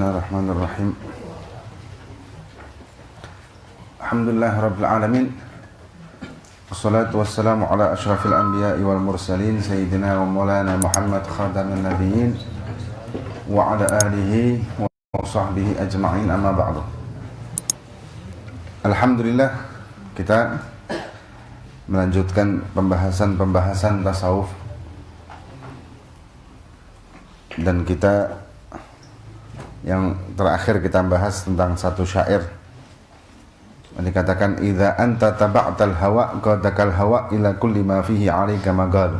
Bismillahirrahmanirrahim. Alhamdulillahirabbil alamin. Wassalatu wassalamu ala asyrafil anbiya'i wal mursalin sayyidina wa maulana Muhammad khatamin nabiyyin wa ala alihi wa sahbihi ajma'in, amma ba'du. Alhamdulillah, kita melanjutkan pembahasan tasawuf, dan kita yang terakhir kita bahas tentang satu syair yang dikatakan idza anta taba'tal hawa qadakal hawa ila kulli ma fihi 'alaika magal.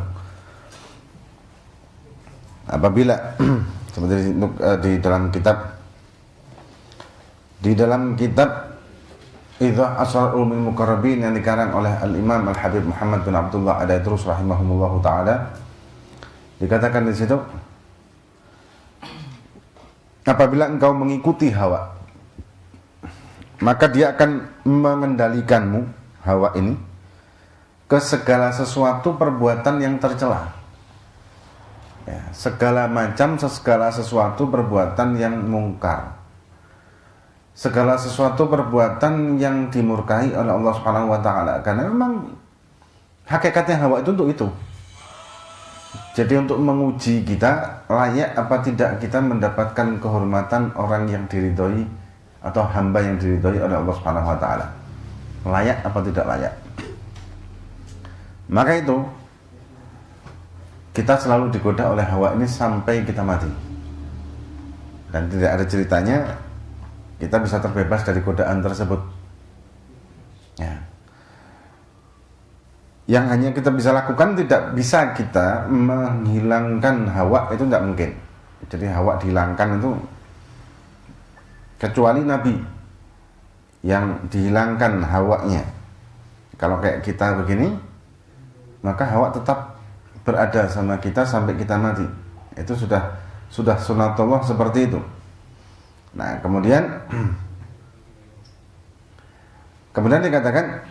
Apabila seperti di dalam kitab Idza Asrarul Ulumil Muqarrabin yang dikarang oleh Al-Imam Al-Habib Muhammad bin Abdullah Ad-Dairus rahimahumullahu taala, dikatakan di situ, apabila engkau mengikuti hawa, maka dia akan mengendalikanmu, hawa ini, ke segala sesuatu perbuatan yang tercela, ya, segala sesuatu perbuatan yang mungkar, segala sesuatu perbuatan yang dimurkai oleh Allah Subhanahu wa taala. Karena memang hakikatnya hawa itu untuk itu. Jadi untuk menguji kita, layak apa tidak kita mendapatkan kehormatan orang yang diridhoi atau hamba yang diridhoi oleh Allah Subhanahu wa taala. Layak apa tidak layak. Maka itu kita selalu digoda oleh hawa ini sampai kita mati. Dan tidak ada ceritanya kita bisa terbebas dari godaan tersebut. Ya. Yang hanya kita bisa lakukan, tidak bisa kita menghilangkan hawa, itu tidak mungkin. Jadi hawa dihilangkan itu kecuali Nabi yang dihilangkan hawanya. Kalau kayak kita begini, maka hawa tetap berada sama kita sampai kita mati. Itu sudah sunatullah seperti itu. Nah, kemudian dikatakan,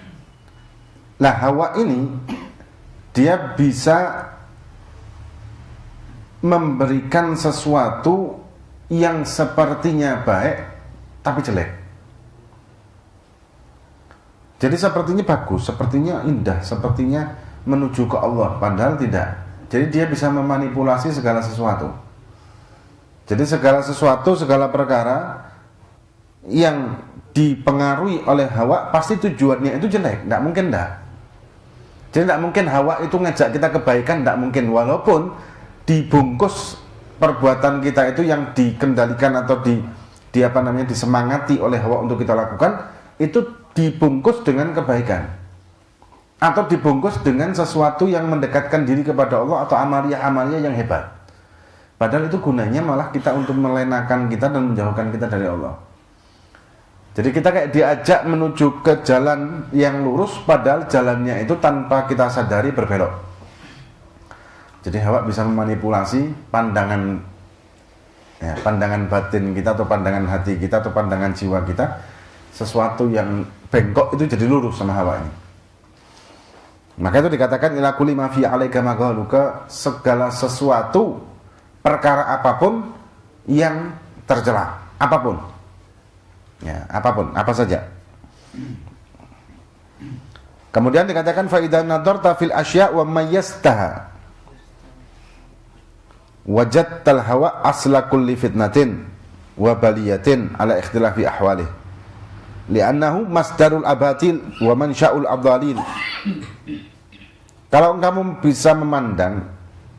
lah hawa ini dia bisa memberikan sesuatu yang sepertinya baik tapi jelek. Jadi sepertinya bagus, sepertinya indah, sepertinya menuju ke Allah, padahal tidak. Jadi dia bisa memanipulasi segala sesuatu. Jadi segala sesuatu, segala perkara yang dipengaruhi oleh hawa pasti tujuannya itu jelek, tidak mungkin tidak. Jadi tidak mungkin hawa itu ngajak kita kebaikan, tidak mungkin. Walaupun dibungkus perbuatan kita itu yang dikendalikan atau disemangati oleh hawa untuk kita lakukan, itu dibungkus dengan kebaikan atau dibungkus dengan sesuatu yang mendekatkan diri kepada Allah atau amaliyah-amaliyah yang hebat. Padahal itu gunanya malah kita untuk melenakan kita dan menjauhkan kita dari Allah. Jadi kita kayak diajak menuju ke jalan yang lurus, padahal jalannya itu tanpa kita sadari berbelok. Jadi hawa bisa memanipulasi pandangan batin kita atau pandangan hati kita atau pandangan jiwa kita. Sesuatu yang bengkok itu jadi lurus sama hawa ini. Maka itu dikatakan ila kulli ma fi 'alaika maghalu, ke segala sesuatu perkara apapun yang tercela, apapun. Ya, apapun, apa saja. Kemudian dikatakan fa idza nadarta fil asya' wa mayyastaha wajadtal hawa asla kulli fitnatin wa baliyatin ala ikhtilafi ahwalih li'annahu masdarul abatil wa mansya'ul adhalil. Kalau kamu bisa memandang,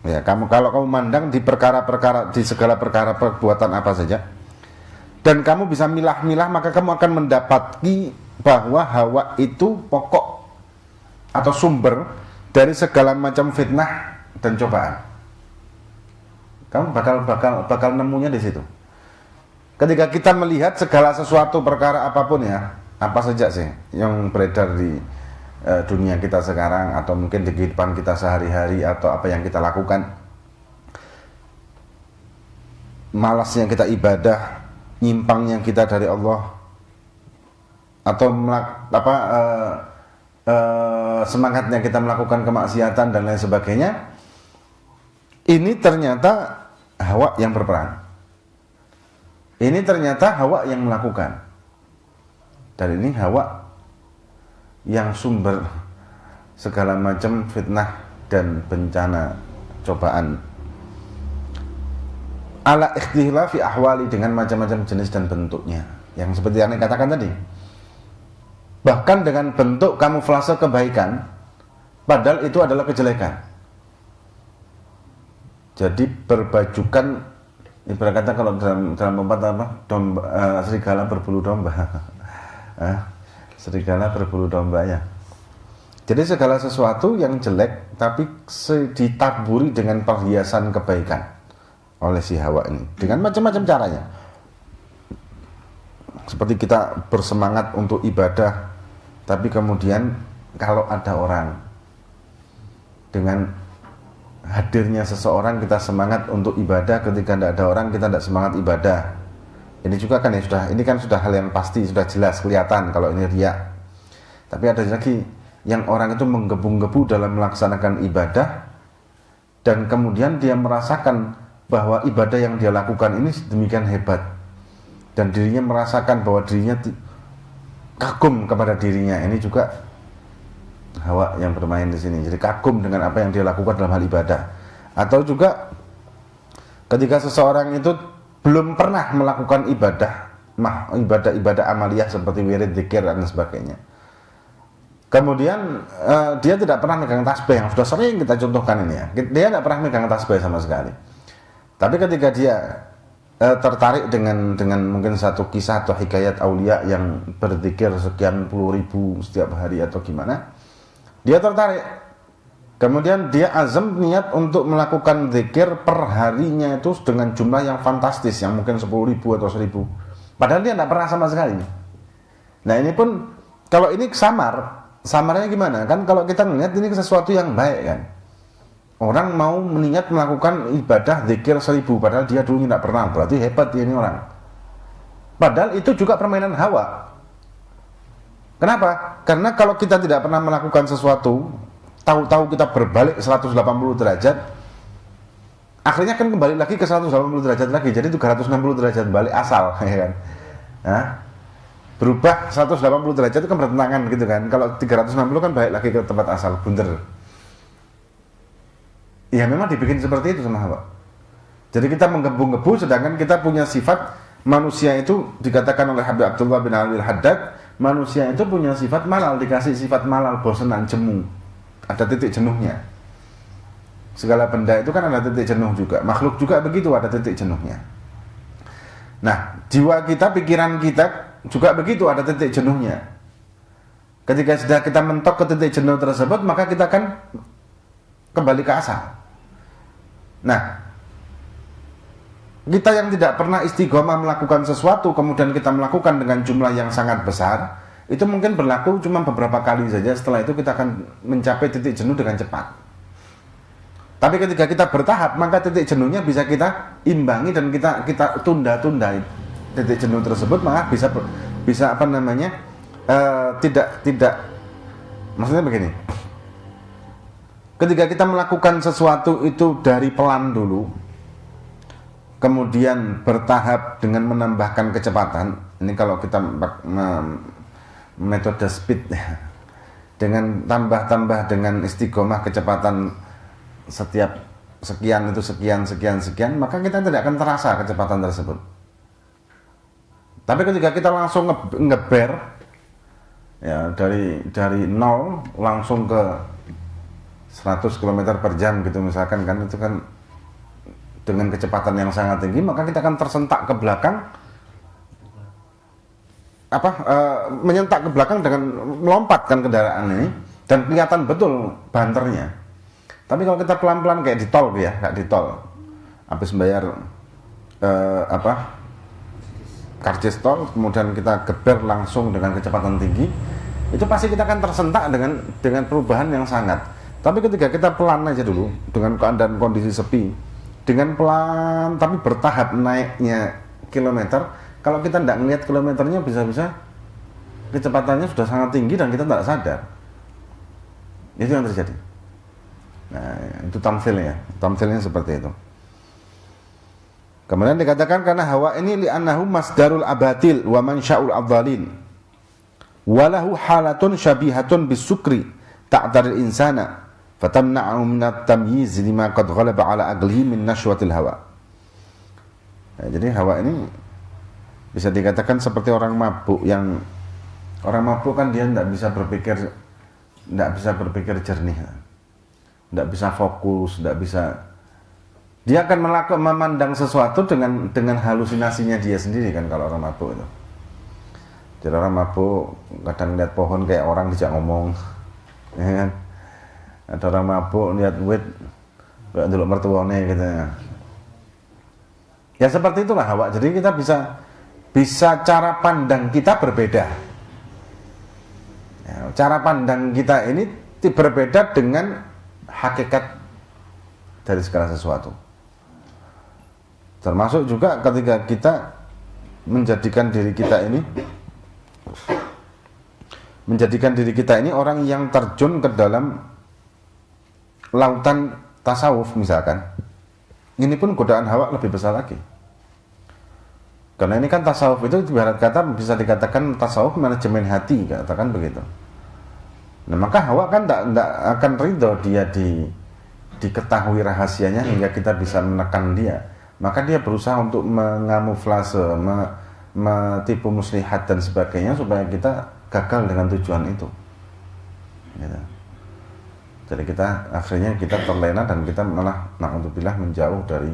ya, kalau kamu memandang di perkara-perkara, di segala perkara perbuatan apa saja, dan kamu bisa milah-milah, maka kamu akan mendapati bahwa hawa itu pokok atau sumber dari segala macam fitnah dan cobaan. Kamu bakal nemunya di situ. Ketika kita melihat segala sesuatu perkara apapun, ya, apa saja sih yang beredar di dunia kita sekarang atau mungkin di kehidupan kita sehari-hari atau apa yang kita lakukan, malasnya kita ibadah, nyimpangnya kita dari Allah, atau semangatnya kita melakukan kemaksiatan dan lain sebagainya, ini ternyata hawa yang berperan. Ini ternyata Hawa yang melakukan. Dan ini Hawa yang sumber segala macam fitnah dan bencana cobaan. Ala ikhtilafi ahwali, dengan macam-macam jenis dan bentuknya. Yang seperti yang katakan tadi. Bahkan dengan bentuk kamuflase kebaikan, padahal itu adalah kejelekan. Jadi berbajukan, ibarat kata kalau dalam pepatah apa, serigala berbulu domba. Serigala berbulu domba ya. Jadi segala sesuatu yang jelek tapi ditaburi dengan perhiasan kebaikan oleh si Hawa ini dengan macam-macam caranya. Seperti kita bersemangat untuk ibadah, tapi kemudian kalau ada orang, dengan hadirnya seseorang kita semangat untuk ibadah, ketika tidak ada orang kita tidak semangat ibadah. Ini juga kan ya ini kan sudah hal yang pasti, sudah jelas kelihatan kalau ini riya. Tapi ada lagi yang orang itu menggebu-gebu dalam melaksanakan ibadah, dan kemudian dia merasakan bahwa ibadah yang dia lakukan ini demikian hebat, dan dirinya merasakan bahwa dirinya kagum kepada dirinya. Ini juga Hawa yang bermain di sini. Jadi kagum dengan apa yang dia lakukan dalam hal ibadah. Atau juga ketika seseorang itu belum pernah melakukan ibadah amaliyah seperti wirid, dzikir dan sebagainya. Kemudian dia tidak pernah megang tasbih, yang sudah sering kita contohkan ini ya. Dia tidak pernah megang tasbih sama sekali. Tapi ketika dia tertarik dengan mungkin satu kisah atau hikayat aulia yang berzikir sekian puluh ribu setiap hari atau gimana, dia tertarik. Kemudian dia azam niat untuk melakukan zikir per harinya itu dengan jumlah yang fantastis, yang mungkin 10.000 atau 1.000. Padahal dia tidak pernah sama sekali. Nah ini pun, kalau ini samarnya gimana? Kan kalau kita melihat ini sesuatu yang baik kan. Orang mau meniat melakukan ibadah zikir 1.000, padahal dia dulu tidak pernah. Berarti hebat ini orang. Padahal itu juga permainan Hawa. Kenapa? Karena kalau kita tidak pernah melakukan sesuatu, tahu-tahu kita berbalik 180 derajat, akhirnya kan kembali lagi ke 180 derajat lagi. Jadi 360 derajat balik asal, ya kan? Nah, berubah 180 derajat itu kan bertentangan gitu kan. Kalau 360 kan balik lagi ke tempat asal, blunder. Ya memang dibikin seperti itu sama Hawa. Jadi kita menggebu-gebu, sedangkan kita punya sifat manusia itu, dikatakan oleh Habib Abdullah bin Ali al-Haddad, manusia itu punya sifat malal, dikasih sifat malal, bosanan, jemu. Ada titik jenuhnya. Segala benda itu kan ada titik jenuh juga. Makhluk juga begitu, ada titik jenuhnya. Nah, jiwa kita, pikiran kita juga begitu, ada titik jenuhnya. Ketika sudah kita mentok ke titik jenuh tersebut, maka kita akan kembali ke asal. Nah, kita yang tidak pernah istiqomah melakukan sesuatu, kemudian kita melakukan dengan jumlah yang sangat besar, itu mungkin berlaku cuma beberapa kali saja. Setelah itu kita akan mencapai titik jenuh dengan cepat. Tapi ketika kita bertahap, maka titik jenuhnya bisa kita imbangi dan kita tunda-tunda titik jenuh tersebut, maka bisa apa namanya, tidak maksudnya begini. Ketika kita melakukan sesuatu itu dari pelan dulu, kemudian bertahap dengan menambahkan kecepatan. Ini kalau kita metode speed, dengan tambah dengan istiqomah kecepatan setiap sekian itu sekian, maka kita tidak akan terasa kecepatan tersebut. Tapi ketika kita langsung ngeber ya, dari 0 langsung ke 100 km per jam gitu misalkan, kan itu kan dengan kecepatan yang sangat tinggi, maka kita akan tersentak ke belakang, menyentak ke belakang dengan melompatkan kendaraan ini, dan kelihatan betul banternya. Tapi kalau kita pelan-pelan kayak di tol ya, kayak di tol, habis bayar karcis tol, kemudian kita geber langsung dengan kecepatan tinggi, itu pasti kita akan tersentak dengan perubahan yang sangat. Tapi ketika kita pelan aja dulu, dengan keadaan kondisi sepi, dengan pelan tapi bertahap naiknya kilometer, kalau kita tidak melihat kilometernya, bisa-bisa kecepatannya sudah sangat tinggi dan kita tidak sadar. Itu yang terjadi. Nah, itu tamthilnya seperti itu. Kemudian dikatakan karena Hawa ini li'annahu masdarul abatil wa mansya'ul adhalin. Walahu halatun syabihatun bisukri ta'taril insana fatamna'u minat tamyiz lima qad ghalaba ala aqlihi min nashwatil hawa. Nah, jadi Hawa ini bisa dikatakan seperti orang mabuk, yang orang mabuk kan dia tidak bisa berpikir jernih, tidak bisa fokus, tidak bisa. Dia akan memandang sesuatu dengan halusinasinya dia sendiri kan kalau orang mabuk itu. Jadi orang mabuk kadang lihat pohon kayak orang dijak ngomong, ya kan? Ada orang mabuk lihat wit kayak dulu mertuane gitu ya. Ya seperti itulah Hawa. Jadi kita bisa cara pandang kita berbeda. Ya, cara pandang kita ini berbeda dengan hakikat dari segala sesuatu. Termasuk juga ketika kita menjadikan diri kita ini orang yang terjun ke dalam lautan tasawuf misalkan. Ini pun godaan Hawa lebih besar lagi. Karena ini kan tasawuf itu ibarat kata bisa dikatakan tasawuf manajemen hati, katakan begitu. Nah, maka Hawa kan tidak akan ridho dia diketahui rahasianya hingga kita bisa menekan dia. Maka dia berusaha untuk mengamuflase, metipu muslihat dan sebagainya supaya kita gagal dengan tujuan itu. Gitu. Jadi akhirnya kita terlena dan kita malah na'udzubillah menjauh dari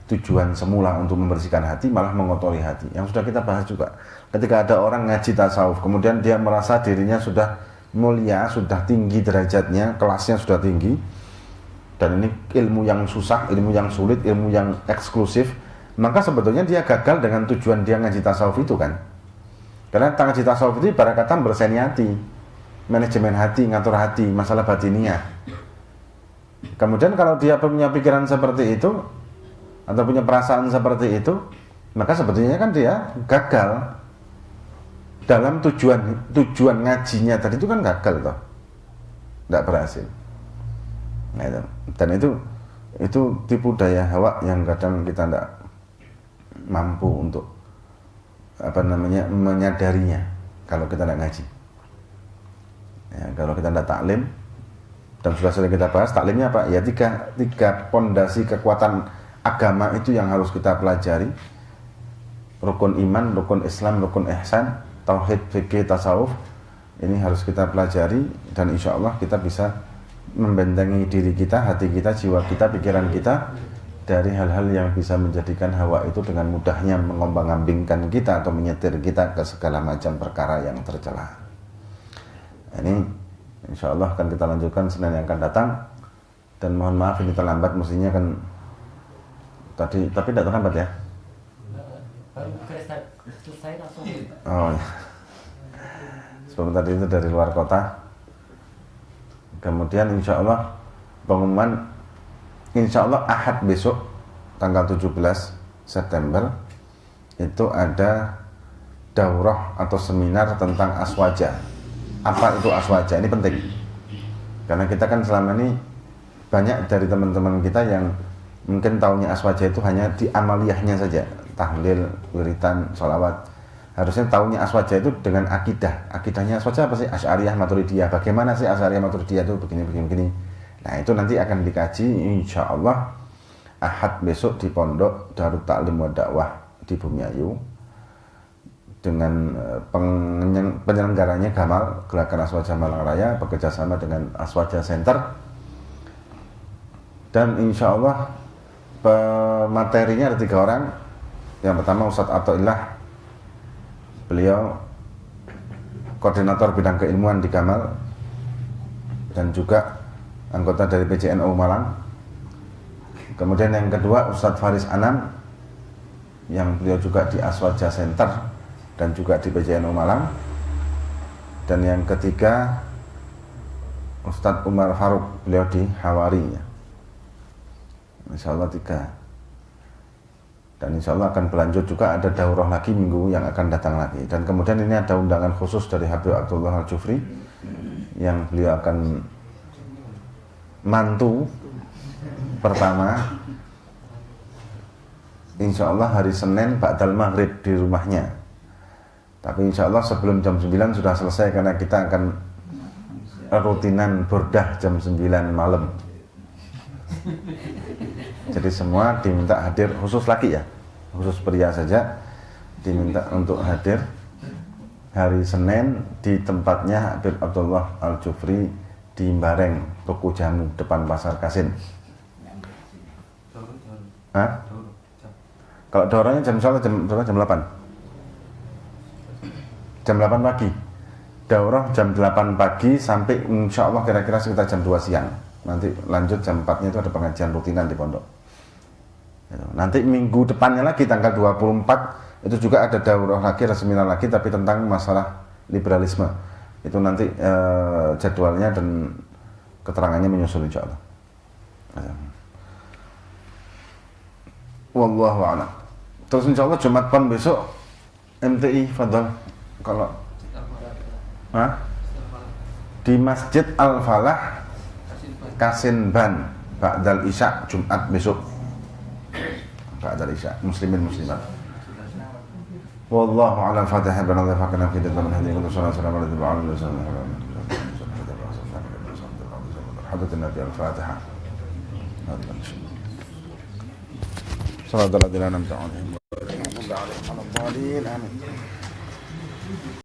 tujuan semula untuk membersihkan hati, malah mengotori hati. Yang sudah kita bahas juga. Ketika ada orang ngaji tasawuf, kemudian dia merasa dirinya sudah mulia, sudah tinggi derajatnya, kelasnya sudah tinggi, dan ini ilmu yang susah, ilmu yang sulit, ilmu yang eksklusif, maka sebetulnya dia gagal dengan tujuan dia ngaji tasawuf itu kan. Karena ngaji tasawuf itu ibarat kata berseni hati, manajemen hati, ngatur hati, masalah batiniah. Kemudian kalau dia punya pikiran seperti itu atau punya perasaan seperti itu, maka sebetulnya kan dia gagal dalam tujuan ngajinya tadi, itu kan gagal toh, tidak berhasil. Nah, dan itu tipu daya Hawa yang kadang kita tidak mampu untuk menyadarinya kalau kita tidak ngaji. Ya, kalau kita tidak taklim, dan sudah sering kita bahas taklimnya apa? Ya tiga pondasi kekuatan agama itu yang harus kita pelajari. Rukun iman, rukun Islam, rukun ihsan, tauhid, fikih, tasawuf. Ini harus kita pelajari dan insya Allah kita bisa membentengi diri kita, hati kita, jiwa kita, pikiran kita dari hal-hal yang bisa menjadikan Hawa itu dengan mudahnya mengombang-ambingkan kita atau menyetir kita ke segala macam perkara yang tercela. Ini insya Allah akan kita lanjutkan Senin yang akan datang. Dan mohon maaf ini terlambat, mestinya kan tadi, tapi tidak terlambat ya. Oh, sebelum tadi itu dari luar kota. Kemudian insya Allah pengumuman, insya Allah Ahad besok tanggal 17 September itu ada daurah atau seminar tentang aswaja. Apa itu aswaja? Ini penting karena kita kan selama ini banyak dari teman-teman kita yang mungkin taunya aswaja itu hanya di amaliyahnya saja, tahlil, wiritan, sholawat. Harusnya tahunya aswaja itu dengan akidah. Akidahnya aswaja apa sih? Asy'ariyah, Maturidiyah. Bagaimana sih Asy'ariyah, Maturidiyah itu begini. Nah, itu nanti akan dikaji insya Allah Ahad besok di Pondok Darut Ta'lim wa Dakwah di Bumiayu dengan penyelenggaranya Gamal, Gerakan Aswaja Malang Raya, bekerjasama dengan Aswaja Center. Dan insya Allah materinya ada 3 orang. Yang pertama Ustadz Athaillah, beliau koordinator bidang keilmuan di Gamal dan juga anggota dari PJNU Malang. Kemudian yang kedua Ustadz Faris Anam yang beliau juga di Aswaja Center dan juga di PJNU Malang. Dan yang ketiga Ustadz Umar Faruk, beliau di Hawari. Insya Allah 3. Dan insya Allah akan berlanjut juga, ada daurah lagi minggu yang akan datang lagi. Dan kemudian ini ada undangan khusus dari Habib Abdullah Al-Jufri yang beliau akan mantu pertama insya Allah hari Senin ba'dal maghrib di rumahnya. Tapi insya Allah sebelum jam 9 sudah selesai, karena kita akan rutinan burdah jam 9 malam. Jadi semua diminta hadir, khusus laki ya, khusus pria saja diminta untuk hadir hari Senin di tempatnya Habib Abdullah Al-Jufri di Bareng, Toko Jamu depan Pasar Kasin. Hah? Kalau daurahnya jam 8. Jam 8 pagi. Daurah jam 8 pagi sampai insya Allah kira-kira sekitar jam 2 siang. Nanti lanjut jam 4-nya itu ada pengajian rutinan di pondok. Nanti minggu depannya lagi tanggal 24 itu juga ada daurah lagi, ada seminar lagi, tapi tentang masalah liberalisme. Itu nanti jadwalnya dan keterangannya menyusul insya Allah. Wallahu a'lam. Terus insya Allah Jumat Pon besok MTI Fadol kalau di Masjid Al-Falah Kasinban ba'dal Isya Jumat besok. Ba'dal Isya muslimin muslimat. Wallahu a'lam. Fatihah bin Allah fakana fi dalam hadhihi wa sallallahu alaihi wa sallam. Hadatsana Nabi Al-Fatihah. Sallallahu alaihi wa sallam. Amin.